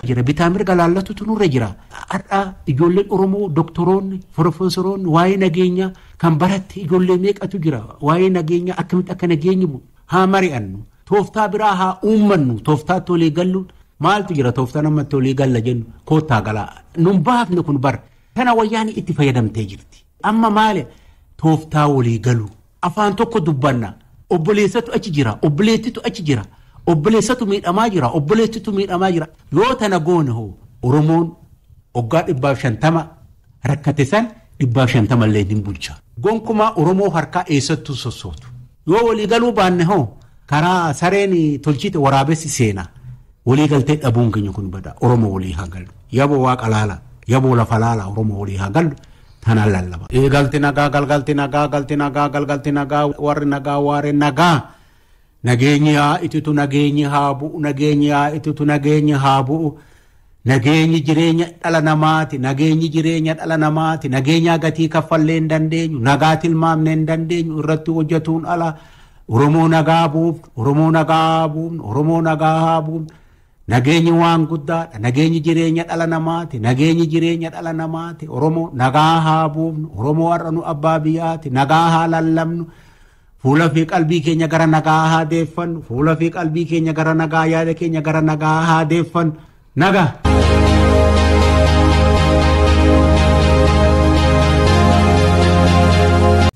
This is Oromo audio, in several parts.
jira bitaamir galaalatu tunurra jira adha ijoolleen oromoo doktoroonni profesoroonni waa'ee nageenya kan baratti ijoollee meeqatu jira waa'ee nageenya akkamitti akka nageenyi bu haa mari'annu tooftaa biraa haa uummannu tooftaa tolee gallu maaltu jira tooftaa namatti tolee galla jennu koottaa galaa nun baafne kun bar kana wayyaani itti fayyadamtee jirti amma maali tooftaa walii galu afaan tokko dubbanna obboleessatu achi jira obboleettitu achi jira obboleessatu miidhamaa jira yoo tana goone hoo oromoon oggaa 150 rakkate san 150 illee hin bulcha gonkumaa oromoo harkaa eessattuu sossootu yoo walii galuu baanne hoo karaa sareen tolchite waraabessi seena walii galtee dhabuun keenya kun bada oromoo walii haa galu yaboo waaqa laala yaboo lafa laala oromoo walii haa galu tana lallaba galti nagaa warri nagaa nageenyi haa itutu nageenyi haa bu'u nageenyi jireenya dhala namaati nageenya gatii kaffallee hin dandeenyu nagaa tilmaamne hin dandeenyu irratti hojjetuun ala oromoo nagaa buufnu nageenyi waan guddaadha nageenyi jireenya dhala namaati oromoo nagaa haa buufnu oromoo har'a nu abbaa biyyaati nagaa haa lallabnu fuula fi qalbii keenya gara nagaa haa deeffannu fuula fi qalbii keenya gara nagaa yaada keenya gara nagaa haa deeffannu nagaa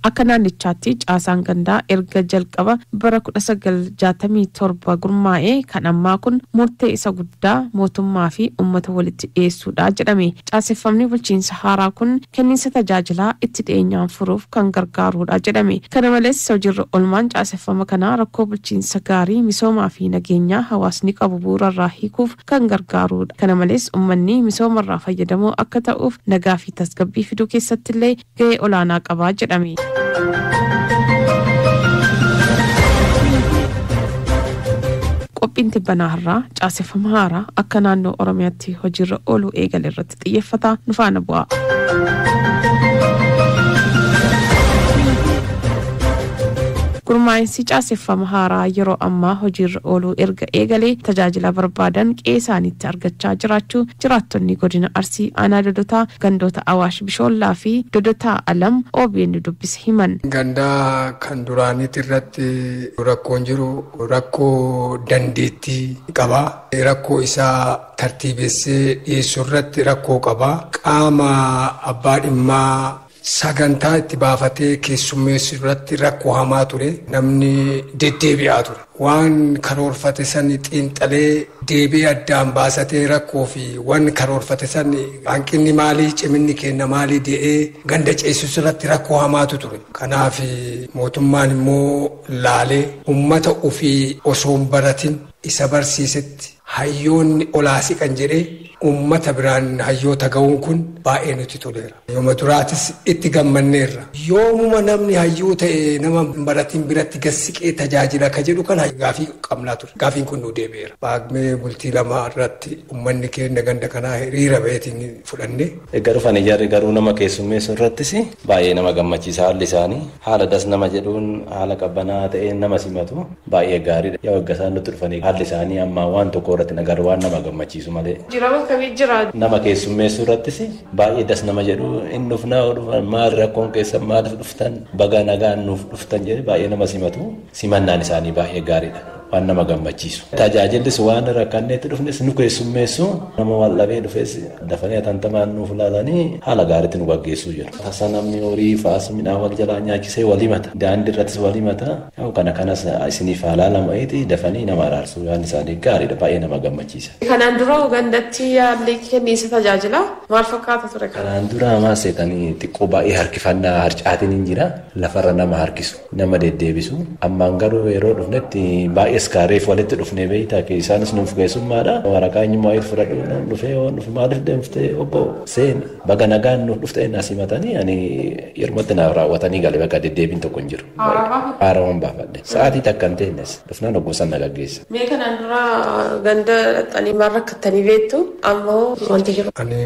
akka naannichaatti caasaan gandaa erga jalqaba bara 1967 gurmaa'ee kan ammaa kun murtee isa guddaa mootummaa fi uummata walitti dhiyeessuudha jedhame caaseffamni bulchiinsa haaraa kun kenniinsa tajaajilaa itti dhiyeenyaan furuuf kan gargaaruudha jedhame kana malees hojiirra oolmaan caaseffama kanaa rakkoo bulchiinsa gaarii misoomaa fi nageenyaa hawaasni qabu bu'uurarraa hiikuuf kan gargaaruudha kana malees uummanni misoomarraa fayyadamoo akka ta'uuf nagaa fi tasgabbii fiduu keessatti illee gahee olaanaa qabaa jedhame. qophiin tibbanaa har'aa caaseffama haaraa akka naannoo oromiyaatti hojiirra ooluu eegale irratti xiyyeeffata nu faana bu'a. gurmaa'insi caaseffama haaraa yeroo ammaa hojiirra ooluu erga eegalee tajaajila barbaadan qeesaanitti argachaa jiraachuu jiraattonni godina Arsii aanaa Dodotaa gandoota Awaash Bishoollaa fi Dodotaa Alam OBN dubbise himan. Gandaa kan duraanitti irratti rakkoon jiru rakkoo dandeettii qaba. Rakkoo isaa tartiibessee dhiyeessuu irratti rakkoo qaba. Qaama abbaa dhimmaa sagantaa itti baafatee keessummeessuu irratti rakkoo hamaa ture namni deddeebi'aa ture waan karoorfate san xiinxalee deebii addaan baasatee rakkoo fi waan karoorfate san hanqinni maalii ciminni kenna maalii dee'ee ganda ceesisuu irratti rakkoo hamaatu ture kanaaf mootummaan immoo laalee ummata ofii osoo hin baratin isa barsiisetti hayyoonni olaasii kan jedhee ummata biraan hayyoota ga'uun kun baay'ee nuti toleera. Yooma duraatis itti gammanneerra. Yoomuma namni hayyuu ta'e nama baratiin biratti gassiqee tajaajila ka jedhu kan gaafii qabnaa ture. Gaafiin kun nu deebi'eera. Baagmee bultii lama irratti ummanni keenya ganda kanaa hiriira baheetiin fudhanne. Egaa dhufan ijaarri garuu nama keessummeessu irrattis baay'ee nama gammachiisa haalli isaanii. Haala das nama jedhuun haala qabbanaa ta'een nama simatu baay'ee gaariidha. Yoo egaa isaan nutti dhufanii haalli isaanii amma waan tokko irratti nagar waan nama gammachiisu malee. Nama keessummeessuu irrattis baay'ee das nama jedhu inni dhufnaa maal rakkoon keessan maaliif dhuftan baga nagaan nuuf dhuftan jedhe baay'ee nama simatu simannaan isaanii baay'ee gaariidha waan nama gammachiisu. Tajaajillis waan rakkanneetti dhufnes nu keessummeessu nama wal dhabee dhufes dafanii atantamaan nuuf laalanii haala gaariitti nu gaggeessuu jiru. Tasa namni horii faas midhaan wal jalaa nyaachisee walii mata daandii irrattis walii mata kanas isiniif haalaa lama'eeti dafanii nama araarsuu waan isaanii gaariidha baay'ee nama gammachiisa. Kanaan dura gandatti yaalli kenniisa tajaajila maal fakkaata ture? Kanaan dura maas seetanii xiqqoo baay'ee harkifannaa harcaatiin hin jira lafarra nama harkisu nama deddeebisu ammaan garuu yeroo dhufnetti baay'ee iskaareef walitti dhufnee beeytaa isaanis nuuf keessummaadha waraqaa eenyummaa itti fudhadhu dhufee waan dhufu maaliif deemtee obbo seen baga nagaan nuuf dhuftee naas himatanii ani yerumatti naaf raawwatanii galee bakka deddeebiin tokko hin jiru. Haarawwan baafadhe sa'aatii takka hin teennes dhufnaan oggoosan na gaggeessa. Mee kanaan dura ganda dhaxxanii maal rakkattanii beektu ammoo wanti jiru. Ani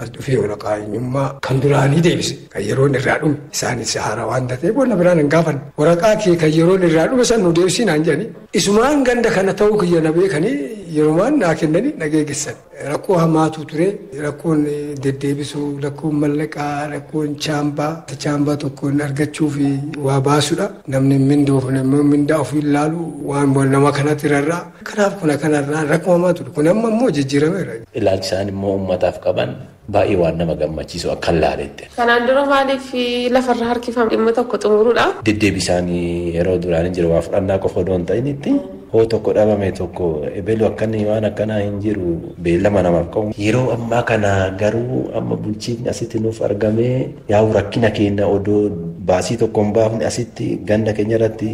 as dhufee waraqaa eenyummaa kan duraanii deebise kan yeroon irraa dhume isaanis haaraa waan ta'eef boona biraan hin gaafanne waraqaa kee kan yeroon irraa dhume san nu deebisiin aan jedhani isumaan ganda kana ta'uu kiyya na beekanii yeromaan naa kennanii nageeggessan. Rakkoo hamaatu ture rakkoon deddeebisuu rakkoon mallaqaa rakkoon chaambaa tokkoon argachuu fi waa baasudha. Namni mindoofne immoo mindaa ofii ilaalu waan nama kanatti irraa kanaaf kuna kanarraa rakkoo hamaatu ture. Kun amma immoo jijjiirameera. Ilaalchi isaan immoo uummataaf qaban baay'ee waan nama gammachiisu akka laaletti. Kanaan dura maaliif lafarra harkifame dhimma tokko xumuruudha? Deddeebisaan yeroo duraan jiru waa fudhannaa qofa odoo hin ta'initti hoo tokko dhabame tokko ebelu akkanni waan akkanaa hin jiru beellama namaaf qabu. Yeroo ammaa kana garuu amma bulchiinni asitti nuuf argamee yaa'u rakkina keenya odoo baasii tokko hin baafne asitti ganda keenya irratti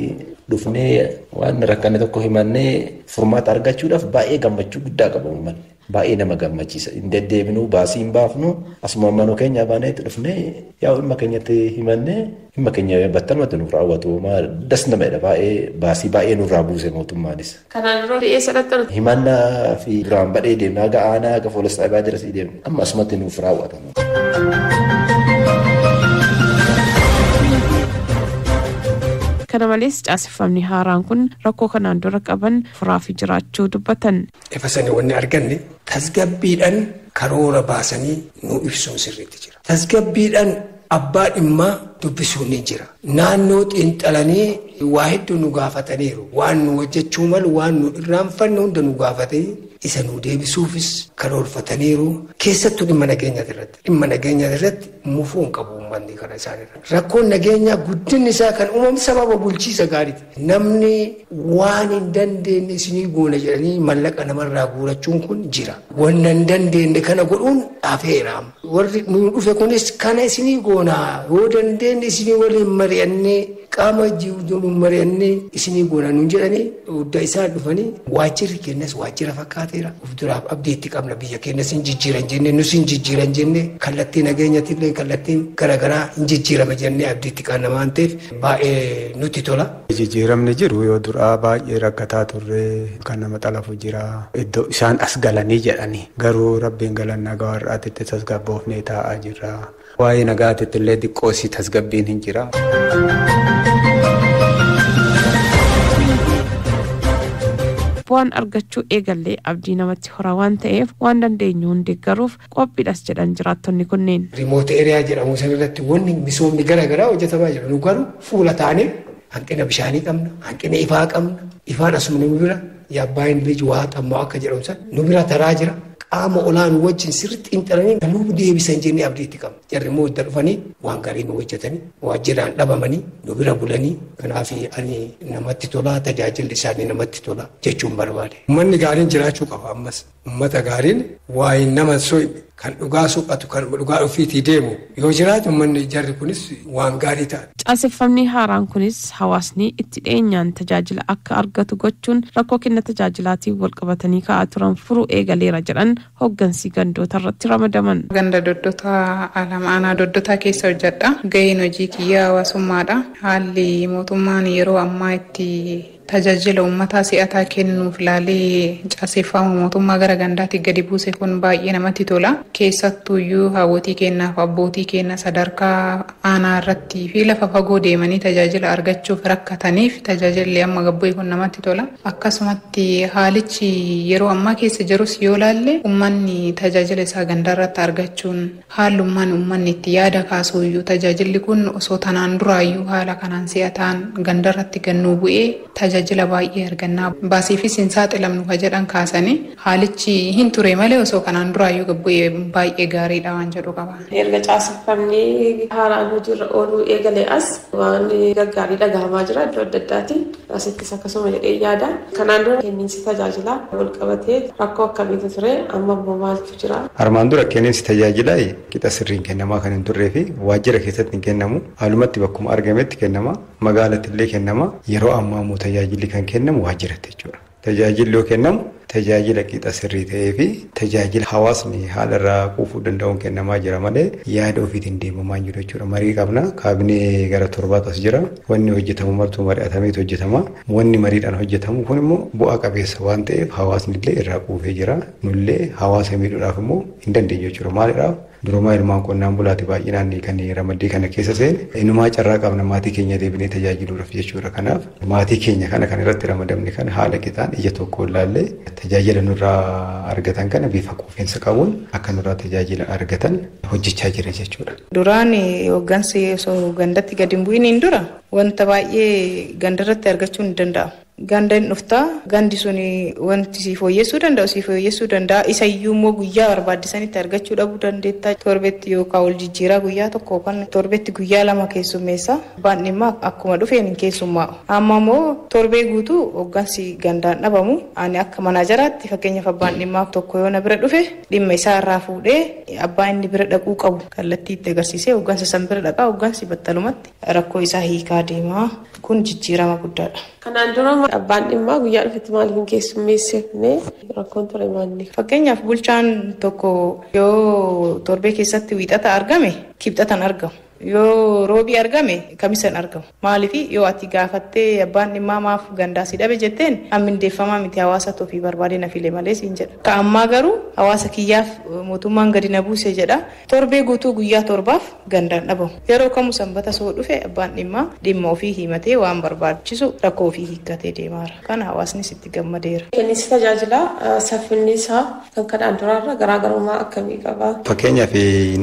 dhufnee waan rakkanne tokko himannee furmaata argachuudhaaf baay'ee gammachuu guddaa qaba uummanni. Baay'ee nama gammachiisa. Hin deddeebinuu baasii hin baafnu asuma manoo keenya baaneetti dhufnee yaa'u dhimma keenyatti himannee dhimma keenya battalumatti nuuf raawwatu das namadha baay'ee baasii baay'ee nurraa buuse mootummaanis. Kanaan dura dhiyeessa dhattanu. Himannaa fi duraan badhee deemnaa ga'aanaa akka foolessaa ibaa jira sii deemna amma asumatti nuuf raawwatamu. Kana malees caaseffamni haaraan kun rakkoo kanaan dura qaban furaa fi jiraachuu dubbatan. Ifasanii wanni arganne tasgabbiidhaan karoora baasanii nu ibsuun sirriitti jira. Tasgabbiidhaan abbaa dhimmaa dubbisuun ni jira. Naannoo xiinxalanii waa hedduu nu gaafataniiru. Waan nu hojjechuu malu waan nu irraanfanne hunda nu gaafatanii isa nu deebisuufis karoorfataniiru. Keessattuu dhimma nageenyaa irratti. Dhimma nageenyaa irratti mufuu hin qabu uummanni kana isaanirra. Rakkoon nageenyaa guddinni isaa kan uumamu sababa bulchiisa gaariiti. Namni waan hin dandeenye isinii goona jedhanii mallaqa namarraa guurachuun kun jira. Wanna hin dandeenye kana godhuun hafeera. Warri nu dhufe kunis kana isinii goonaa yoo dandeenye isinii waliin mari'annee qaama jiruun mari'annee isinii goonaa nuun jedhanii hunda isaan dhufanii waajjirri kennas waajjira fakkaateera. Ufduraaf abdiitti qabna biyya keenyas hin jijjiiran jenne nus hin jijjiiran jenne kallattii nageenyaatillee kallattiin garaagaraa hin jijjiirama jennee abdiitti qabna waan ta'eef baay'ee nutti tola. Jijjiiramni jiru yoo duraa baay'ee rakkataa turre kan nama xalafu jira iddoo isaan as galanii jedhanii garuu rabbiin galannaa gawaarraatitti tasgabboofnee taa'aa jirra. Waa'ee nagaatitti illee xiqqoosii tasgabbiin hin jira. Bu'aan argachuu eegallee abdii namatti hora waan ta'eef waan dandeenyu hundeeggaruuf qophiidhas jedhan jiraattonni kunneen. Rimoota eriyaa jedhamu sanarratti wanni misoomni garaagaraa hojjetamaa jira. Nu garuu fuula taanee hanqina bishaanii qabna, hanqina ifaa qabna. Ifaan asuma nu bira yaabbaayin liji waa xammoo akka jedhamu san nu bira taraa jira. Qaama olaanuu wajjin sirriitti xiinxalanii nuu deebisan jennee abdiitti qabna. Jarri immoo itti dhufanii waan gaarii nu hojjetanii waajjiraan dhabamanii nu bira bulanii kanaaf ani namatti tola tajaajilli isaanii namatti tola jechuun barbaade. Uummanni gaariin jiraachuu qaba ammas. Uummata gaariin waa'ee nama so'ime kan dhugaa suphatu kan dhugaa ofiitii deemu yoo jiraatu uummanni jarri kunis waan gaarii ta'a. Caaseffamni haaraan kunis hawaasni itti dhiyeenyaan tajaajila akka argatu gochuun rakkoo kenna tajaajilaatiin wal qabatanii ka'aa turan furuu eegaleera jedhan hoggansi gandoota irratti ramadaman. Ganda Doddota Alamaanaa Doddotaa keessa hojjedha. Gaheen hojii kiyyaa hawaasummaadha. Haalli mootummaan yeroo ammaa itti tajaajila uummataa si'ataa kennuuf ilaalee caaseffama mootummaa gara gandaatti gadi buuse kun baay'ee namatti tola. Keessattuuyyuu hawwotii keenyaaf abbootii keenya sadarkaa aanaa irratti fi lafa fagoo deemanii tajaajila argachuuf rakkataniif tajaajilli amma gabboo'e kun namatti tola. Akkasumatti haalichi yeroo ammaa keessa jirus yoo ilaalle uummanni tajaajila isaa gandarratti argachuun haalummaan uummanni itti yaada kaasuuyyuu tajaajilli kun osoo tanaan duraayyuu haala kanaan si'ataan gandarratti gannuu bu'ee tajaajila baay'ee argannaa baasiifis hin saaxilamnu ka jedhan kaasanii haalichi hin ture malee osoo kanaan duraayyuu gabbu'ee baay'ee gaariidha waan jedhu qaba. Erga caaseffamni haaraan hojiirra ooluu eegalee as waan gaggaarii dhagahamaa jira iddoo adda addaati. Asittis akkasuma jedhee yaada. Kanaan dura kenniinsi tajaajilaa wal qabatee rakkoo akkamiitu ture amma immoo maaltu jira? Armaan dura kenniinsi tajaajilaa qixa sirriin kennamaa kan hin turree fi waajjira keessatti hin kennamu. Haalumatti bakkuma argametti kennama. Magaalatti illee kennama. Yeroo ammaa immoo tajaajilli kan kennamu waajjiratti jechuudha. Tajaajilli yoo kennamu tajaajila qixa sirrii ta'ee fi tajaajila hawaasni haala irraa quufuu danda'uun kennamaa jira malee yaada ofiitiin deemamaa hin jiru jechuudha. Marii qabna kaabinee gara 7 as jira. Wanni hojjetamu martuu mari'atameetu hojjetama. Wanni mariidhaan hojjetamu kun immoo bu'aa qabeessa waan ta'eef hawaasni illee irraa quufee jira. Nullee hawaasa miidhuudhaaf immoo hin dandeenye jechuudha. Maaliidhaaf Durumaa ilmaan qonnaan bulaati baay'inaan kan ramaddii kana keessa seene inumaa carraa qabna maatii keenya deebinee tajaajiluudhaaf jechuudha. Kanaaf maatii keenya kan irratti ramadamne kan haala qixaan ija tokko ilaallee tajaajila nurraa argatan kana bifa quufinsa qabuun akka nurraa tajaajila argatan hojjechaa jira jechuudha. Duraan hooggansi osoo gandatti gadi hin bu'iniin dura wanta baay'ee gandarratti argachuu ni danda'ama. Ganda hin dhuftaa gandi sun wanti si fooyyessuu danda'a isa iyyuu immoo guyyaa barbaadisanitti argachuu dhabuu dandeetta. Torbetti yookaan ol jijjiiraa guyyaa tokko kan torbetti guyyaa lama keessummeessa abbaan dhimmaa akkuma dhufeen hin keessummaa'u. Amma immoo torbee guutuu hooggansi gandaan dhabamu ani akka manaajaraatti fakkeenyaaf abbaan dhimmaa tokko yoo na bira dhufe dhimma isaa irraa fuudhee abbaa inni bira dhaquu qabu kallattii itti agarsiisee hooggansa san bira dhaqaa hooggansi battalumatti rakkoo isaa hiikaa deemaa kun jijjiirama guddaadha. Kanaan dura abbaan dhimmaa guyyaa dhufetti maaliif hin keessummeessine rakkoon ture maalni? Fakkeenyaaf bulchaan tokko yoo torbee keessatti wiixata argame kibxatan argamu. Yoo roobii argame kamisan argamu. Maaliif yoo ati gaafattee abbaan dhimmaa maaf gandaa si dhabe jetteen ammindeeffamaa miti hawaasa tofii barbaade na file malee siin jedha. Ka ammaa garuu hawaasa kiyyaaf mootummaan gadi na buuse jedha. Torbee guutuu guyyaa torbaaf gandaan dhabamu. Yeroo kamuu sanbata soo dhufe abbaan dhimmaa dhimma ofii himatee waan barbaachisu rakkoo ofii hiikkatee deemaara. Kana hawaasnis itti gammadeera. Kenniinsi tajaajilaa saffinni isaa kan kanaan duraarra garaagarummaa akkamii qaba? Fakkeenyaaf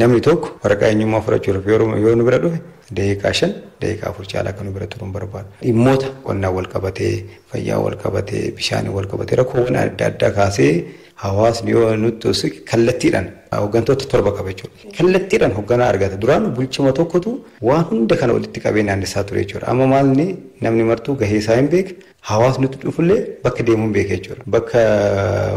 namni tokko waraqaa eenyummaa fudhachuudhaaf yoo nu bira dhufe daqiiqaa 5 daqiiqaa 4 caalaa kan nu bira turuun barbaadu. Dhimmoota qonnaa wal qabatee fayyaa wal qabatee bishaan wal qabatee rakkoowwan adda addaa kaasee hawaasni yoo nutti osoo kallattiidhaan hooggantoota torba qaba jechuudha. Kallattiidhaan hoogganaa argata. Duraan bulchuma tokkotu waan hunda kana walitti qabee naannessaa ture jechuudha. Amma maalni namni martuu gahee isaa hin beeku hawaasni nutti dhufullee bakka deemuun beeka jechuudha. Bakka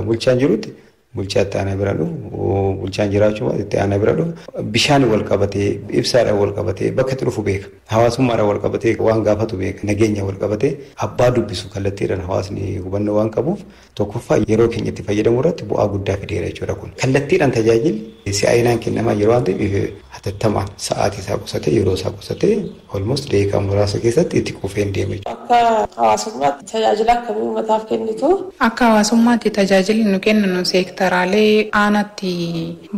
bulchaan jirutti bulchaa itti aanaa bira dhufu bulchaan jiraachuu itti aanaa bira dhufu bishaan wal qabatee ibsaadhaan wal qabatee bakka itti dhufu beeka. Hawaasummaadhaan wal qabatee waan gaafatu beeka. Nageenya wal qabatee abbaa dubbisu kallattiidhaan hawaasni hubannoo waan qabuuf tokkoffaa yeroo keenya itti fayyadamu irratti bu'aa guddaa fideera jechuudha kun. Kallattiidhaan tajaajilli si'aayinaan kennamaa yeroo waan ta'eef hatattamaan sa'aatii isaa qusatee yeroo isaa qusatee almost daqiiqaa muraasa keessatti itti quufeen deema jechuudha. Akka hawaasummaatti tajaajila akkamii uummataaf kennitu? Akka hawaasummaatti tajaajilli nu kennu seektaraalee aanatti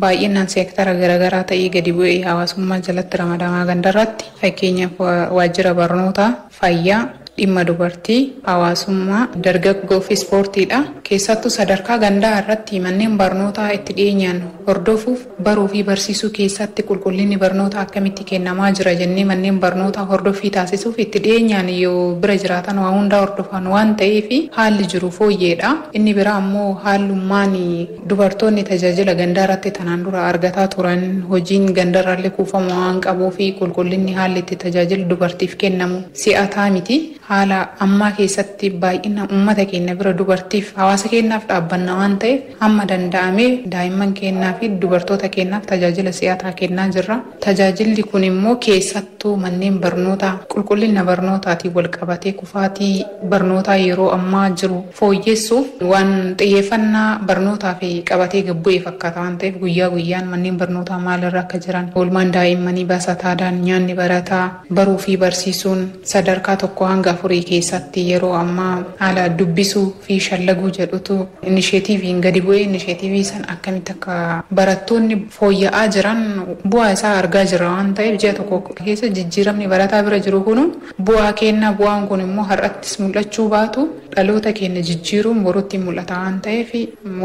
baay'inaan seektara garaagaraa ta'ee gadi bu'ee hawaasummaa jalatti ramadamaa gandarratti fakkeenyaaf waajjira barnootaa fayyaa dhimma dubartii hawaasummaa dargaggoo fi ispoortiidha. Keessattuu sadarkaa gandaa irratti manneen barnootaa itti dhiyeenyaan hordofuuf baruu fi barsiisuu keessatti qulqullinni barnootaa akkamitti kennamaa jira jennee manneen barnootaa hordoffii taasisuuf itti dhiyeenyaan yoo bira jiraatan waa hundaa hordofan waan ta'eef haalli jiru fooyyeedha. Inni biraa ammoo haalummaan dubartoonni tajaajila gandaa irratti tanaan dura argataa turan hojiin gandarraallee kuufamu waan qabuu fi qulqullinni haalli itti tajaajila dubartiif kennamu si'ataa miti. Haala ammaa keessatti baay'ina uummata keenya bira dubartiif hawaasa keenyaaf dhaabbanna waan ta'eef hamma danda'amee daa'imman keenyaa fi dubartoota keenyaaf tajaajila si'ataa kennaa jirra. Tajaajilli kun immoo keessattuu manneen barnootaa qulqullina barnootaatiin wal qabatee kufaatii barnootaa yeroo ammaa jiru fooyyessuuf waan xiyyeeffannaa barnootaa fi qabatee gabbu'ee fakkaata waan ta'eef guyyaa guyyaan manneen barnootaa maalirra akka jiran oolmaan daa'immanii baasataadhaan nyaanni barataa baruu fi barsiisuun sadarkaa tokko hanga afurii keessatti yeroo ammaa haala dubbisuu fi shallaguu jedhutu inisheetiiviin gadi bu'ee inisheetiivii san akkamitti akka barattoonni fooyya'aa jiran bu'aa isaa argaa jira waan ta'eef ji'a tokko keessa jijjiiramni barataa bira jiru kun bu'aa kenna. Bu'aan kun immoo har'attis mul'achuu baatu dhaloota keenya jijjiiruun borutti mul'ata waan ta'eef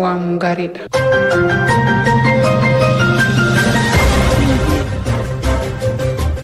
waan gaariidha.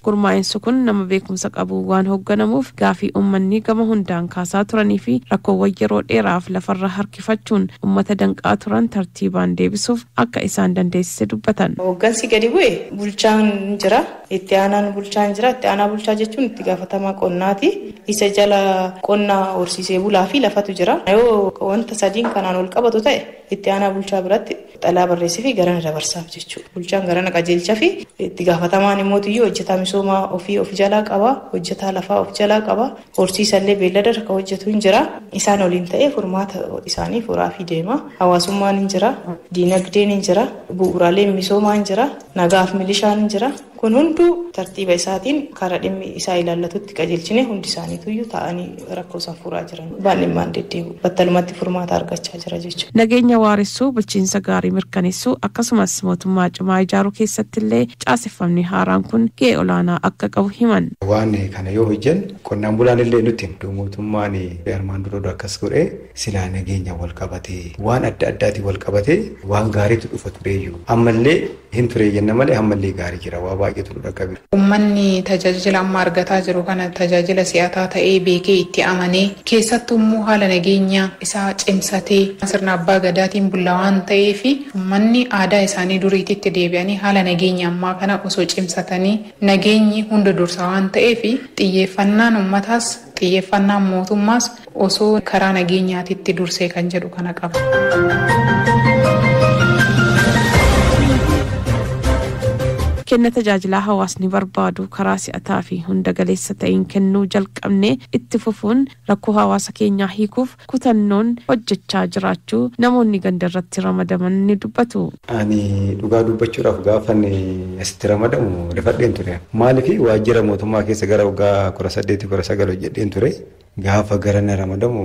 Gurmaa'insi kun nama beekumsa qabu waan hoogganamuuf gaafii uummanni gama hundaan kaasaa turanii fi rakkoowwan yeroo dheeraaf lafarra harkifachuun uummata danqaa turan tartiibaan deebisuuf akka isaan dandeessise dubbatan. Hooggansi gadi bu'e bulchaan jira, itti aanaan bulchaan jira. Itti aanaa bulchaa jechuun itti gaafatamaa qonnaati. Isa jala qonnaa horsiisee bulaa fi lafatu jira. Yoo wanta sadiin kanaan ol qabatu ta'e itti aanaa bulchaa biratti xalaa barreessee fi garana dabarsaaf jechuudha. Bulchaan garana qajeelchaa fi itti gaafatamaan immoo hojjetaa misooma ofii of jalaa qaba, hojjetaa lafaa of jalaa qaba, horsiisallee beellada akka hojjetu hin jira. Isaan waliin ta'ee furmaata isaanii furaa fi deema. Hawaasummaan hin jira, diinagdeen hin jira, bu'uuraaleen misoomaa hin jira, nagaaf milishaan hin jira. Kun hunduu tartiiba isaatiin karaa dhimmi isaa ilaallatutti qajeelchine hundi isaaniituyyuu ta'anii rakkoo isaan furaa jiran. Baay'inaan deddeebi'u battalumatti furmaata argachaa jira jechuudha. Nageenya waaressuu, bulchiinsa gaarii mirkaneessuu akkasumas mootummaa cimaa ijaaruu keessatti illee caaseffamni haaraan kun gahee olaanaa akka qabu himan. Waan kana yoo hojjan qonnaan bulaan illee nutti mootummaan armaan dura akkas godhee silaa nageenya wal qabatee waan adda addaatiin wal qabatee waan gaariitu dhufa tureeyyuu ammallee hin ture jenna malee ammallee gaarii jira waa baay'eetu dhaqqabe. Uummanni tajaajila amma argataa jiru kana tajaajila si'ataa ta'ee beekee itti amanee keessattuu immoo haala nageenya isaa cimsatee sirna abbaa gadaatiin bulla waan ta'eef uummanni aadaa isaanii duriititti deebi'anii haala nageenya ammaa kana osoo cimsatanii nageenyi hunda dursa waan ta'eef xiyyeeffannaan uummataas xiyyeeffannaan mootummaas osoo karaa nageenyaatitti dursee kan jedhu kana qaba. Kenna tajaajilaa hawaasni barbaadu karaa si'ataa fi hunda galeessa ta'een kennuu jalqabne itti fufuun rakkoo hawaasa keenyaa hiikuuf kutannoon hojjechaa jiraachuu namoonni gandarratti ramadaman ni dubbatu. Ani dhugaa dubbachuudhaaf gaafan asitti ramadamu rifadheen ture. Maaliif waajjira mootummaa keessa gara waggaa 18-19 hojjedheen ture. Gaafa gara na ramadamu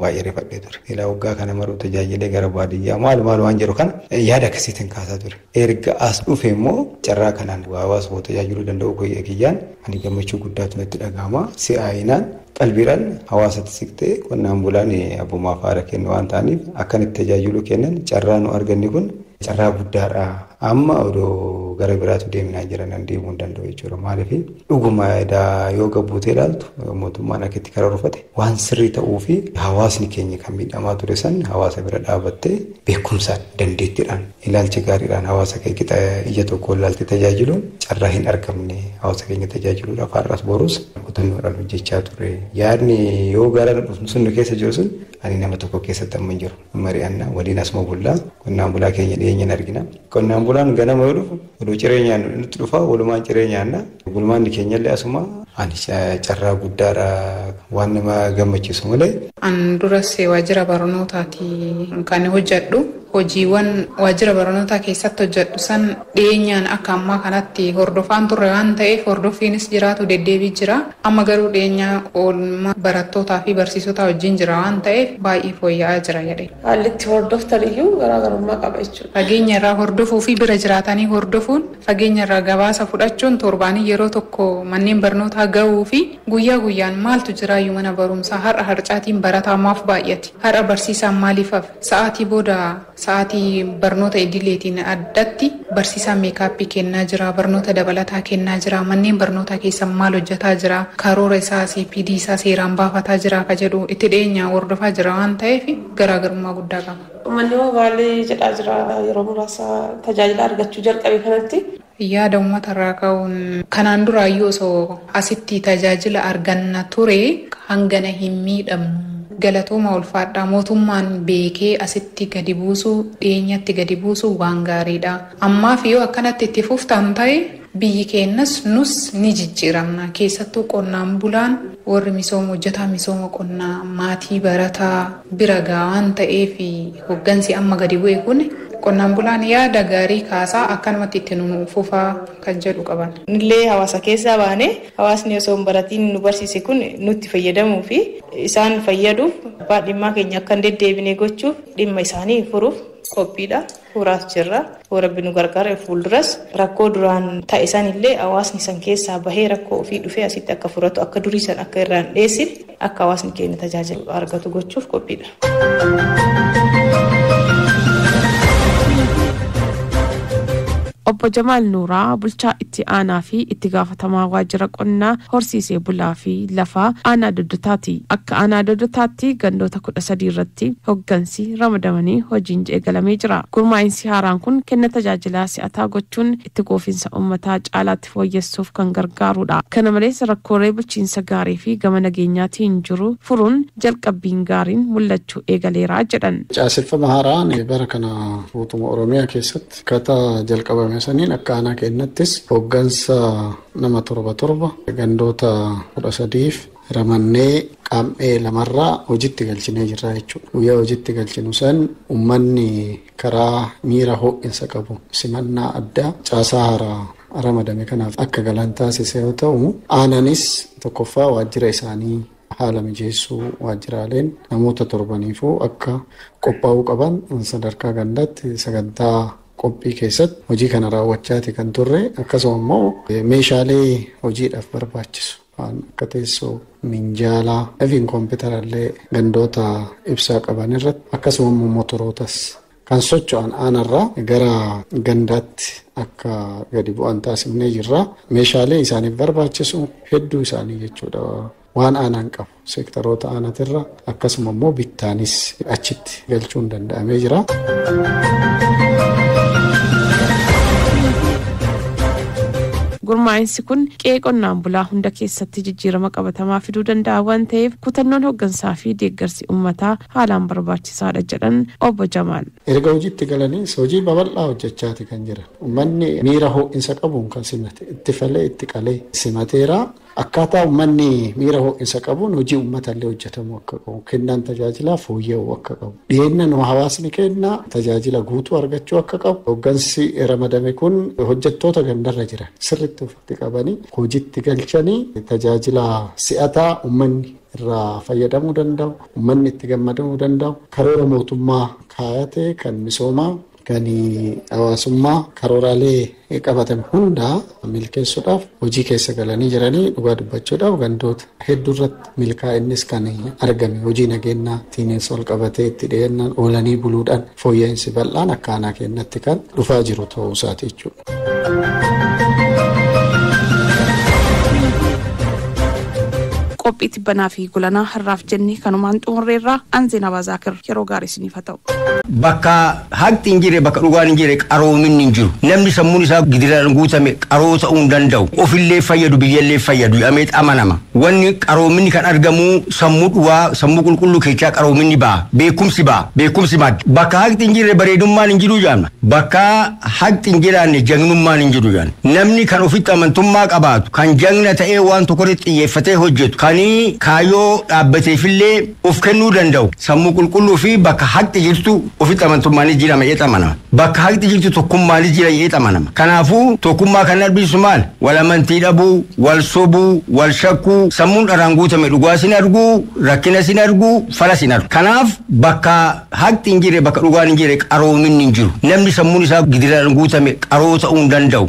baay'ee rifadhee ture. Ilaa waggaa kana maruu tajaajilee gara baadiyyaa maal waan jedhu kana yaada akkasiitiin kaasaa ture. Erga as dhufe immoo carraa kanaan hawaasa tajaajiluu danda'u kiyyaan ani gammachuu guddaatu natti dhagahama. Si'aayinaan qalbiidhaan hawaasatti siqtee qonnaan bulaan abbummaa faara kennu waan ta'aniif akkanitti tajaajiluu kennan carraa nu arganni kun carraa guddaadha. Amma odoo gara biraatu deeminaa jiran deemuu hin danda'u jechuudha. Maaliif dhuguma yoo gabbuutee ilaaltu mootummaan akkatti karoorfate waan sirrii ta'uu fi hawaasni keenya kan miidhamaa ture san hawaasa bira dhaabattee beekumsaan dandeettiidhaan ilaalcha gaariidhaan hawaasa keenya ija tokko ilaalte tajaajiluun carraa hin argamne hawaasa keenya tajaajiluudhaaf har'as borus kutannoodhaan hojjechaa ture. Yaadni yoo gara dhufnu sun keessa jiru sun ani nama tokko keessatti amma hin jiru. Mari'annaa waliin asuma bullaa qonnaan bulaa keenya dhiyeenyaan argina. Qonnaan bulaan ganama yoo dhufu oduu cireenyaan nutti dhufa walumaan cireenyaanna bulmaanni keenyallee asuma ani carraa guddaadha waan nama gammachiisu malee. An duras waajjira barnootaati kan hojjedhu hojiiwwan waajjira barnootaa keessatti hojjedhu san dhiyeenyaan akka ammaa kanatti hordofaan turre waan ta'eef hordoffiinis jiraatu deddeebii jira. Amma garuu dhiyeenyaa oolmaa barattootaa fi barsiisotaa wajjin jira waan ta'eef baay'ee fooyya'aa jira jedhe. Haalli itti hordoftan iyyuu garaagarummaa qaba jechuudha. Fageenya irraa hordofuu fi bira jiraatanii hordofuun fageenya irraa gabaasa fudhachuun torbaanii yeroo tokko manneen barnootaa gahuu fi guyyaa guyyaan maaltu jiraayyuu mana barumsaa har'a harcaatiin barataa maaf baay'ate har'a barsiisaan maaliif hafe sa'aatii booda sa'aatii barnoota idileetiin addatti barsiisaan meekaappii kennaa jira barnoota dabalataa kennaa jira manneen barnootaa keessa maal hojjetaa jira karoora isaa CPD isaa seeraan baafataa jira ka jedhu itti dhiyeenyaan hordofaa jira waan ta'eef garaagarummaa guddaa qaba. Uummanni maalii jedhaa jira yeroo muraasa tajaajila argachuu jalqabe kanatti. Yaada uummata irraa ka'uun kanaan duraayyuu osoo asitti tajaajila arganna ture hangana hin miidhamnu. Galatooma ulfaadhaa mootummaan beekee asitti gadi buusuu dhiyeenyatti gadi buusuu waan gaariidha. Ammaaf yoo akkanatti itti fuftan ta'e biyyi keenyas nus ni jijjiiramna. Keessattuu qonnaan bulaan warri misooma hojjetaa misooma qonnaa maatii barataa bira gahaa waan ta'eef hoggansi amma gadi bu'e kun qonnaan bulaan yaada gaarii kaasaa akkanumatti itti nu fufaa kan jedhu qaban. Nillee hawaasa keessaa baane hawaasni osoo hin baratiin nu barsiise kun nutti fayyadamuu fi isaan fayyaduuf abbaa dhimmaa keenya akka hin deddeebine gochuuf dhimma isaanii furuuf qophiidha. Furaas jirra. Rabbi nu gargaara fuulduras rakkoo duraan ta'e sanillee hawaasni san keessaa bahee rakkoo ofii dhufee asitti akka furatu akka durii san akka irraan dheessine akka hawaasni keenya tajaajilu argatu gochuuf qophiidha. Obbo Jamaal Nuuraa bulchaa itti aanaa fi itti gaafatamaa waajjira qonnaa horsiisee bulaa fi lafaa aanaa Doddotaati. Akka aanaa Doddotaatti gandoota 13 irratti hoggansi ramadamanii hojiin eegalamee jira. Gurmaa'insi haaraan kun kenna tajaajilaa si'ataa gochuun itti quufinsa uummataa caalaatti fooyyessuuf kan gargaarudha. Kana malees rakkoolee bulchiinsa gaarii fi gama nageenyaatiin jiru furuun jalqabbiin gaariin mul'achuu eegaleeraa jedhan. Caaseffama haaraan bara kana mootummaa Oromiyaa keessatti akkaataa jalqabame argame saniin akka aanaa keenyattis hooggansa nama 7 gandoota 13 ramannee qaam'ee lamarraa hojiitti galchinee jirra jechuudha. Guyyaa hojiitti galchinu san uummanni karaa miira ho'insa qabu simannaa addaa caasaa haaraa ramadame kanaaf akka galan taasise yoo ta'u, aananis tokkoffaa waajjira isaanii haala mijeessuu waajjiraaleen namoota 7 akka qophaa'uu qaban sadarkaa gandaatti sagantaa qophii keessatti hojii kana raawwachaati kan turre. Akkasuma immoo meeshaalee hojiidhaaf barbaachisu akka teessoo minjaalaa efiin kompiitarallee gandoota ibsaa qaban irratti akkasuma immoo motorootas kan socho'an aanarraa gara gandaatti akka gadi bu'an taasifnee jirra. Meeshaalee isaaniif barbaachisu hedduu isaanii jechuudha waan aanaan qabu seektaroota aanatirra akkasuma immoo bittaanis achitti galchuun danda'amee jira. Gurmaa'insi kun qe'ee qonnaan bulaa hunda keessatti jijjiirama qabatamaa fiduu danda'a waan ta'eef kutannoon hooggansaa fi deeggarsi uummataa haalaan barbaachisaadha jedhan obbo Jamaal. Erga hojiitti galaniis hojii babal'aa hojjechaati kan jiran. Uummanni miira ho'insa qabuun kan simate itti falee itti qalee simateera. Akkaataa uummanni miira ho'insa qabuun hojii uummatallee hojjetamu akka qabu, kennaan tajaajilaa fooyya'uu akka qabu, dhiyeennan hawaasni kennaa tajaajila guutuu argachuu akka qabu. Hooggansi ramadame kun hojjettoota gandarra jiran sirriitti ofitti qabanii hojiitti galchanii tajaajila si'ataa uummanni irraa fayyadamuu danda'u, uummanni itti gammadamuu danda'u, karoora mootummaa kaayate kan misoomaa kan hawaasummaa karooraalee qabatan hundaa milkeessuudhaaf hojii keessa galanii jiranii. Dhugaa dubbachuudhaaf gandoota hedduu irratti milkaa'innis kan argame hojii nageenyaatiin ol qabatee itti dhiyeenyaan oolanii buluudhaan fooyya'insi bal'aan akka aanaa keenyatti kan dhufaa jiru ta'uu isaati jechuudha. Qophii tibbanaa fi gulanaa har'aaf jennee kanumaan xumurreerraa Anzina Bazaakir yeroo gaarii isiniif haa ta'u. Bakka haqni hin jirre bakka dhugaan hin jirre qaroominni hin jiru. Namni sammuun isaa gidiraan guutame qaroo ta'uu hin danda'u. Ofillee fayyadu biyyallee fayyadu jedhamee amanama. Wanni qaroominni kan argamu sammuu dhugaa sammuu qulqulluu keessaa qaroominni ba'a. Beekumsi ba'a. Beekumsi madda. Bakka haqni hin jirre bareedummaan hin jiru jaanna. Bakka haqni hin jiraanne jagnummaan hin jiru jaanna. Namni kan ofitti amantummaa qabaatu kan jagna ta'ee waan tokko irratti xiyyeeffatee hojjetu kan kaayyoo dhaabbateefillee of kennuu danda'u sammuu qulqulluu fi bakka haqni jirtu ofitti amantummaanis jira jedhamee amanama. Bakka haqni jirtu tokkummaanis jira jedhamee amanama. Kanaafuu tokkummaa kan argisiisu maal? Wal amantii dhabuu, wal sobuu, wal shakkuu, sammuun dharaan guutame dhugaa sin argu, rakkina sin argu, fala sin argu. Kanaaf bakka haqni hin jirre bakka dhugaan hin jirre qaroominni hin jiru. Namni sammuun isaa gidiraan guutame qaroo ta'uu hin danda'u.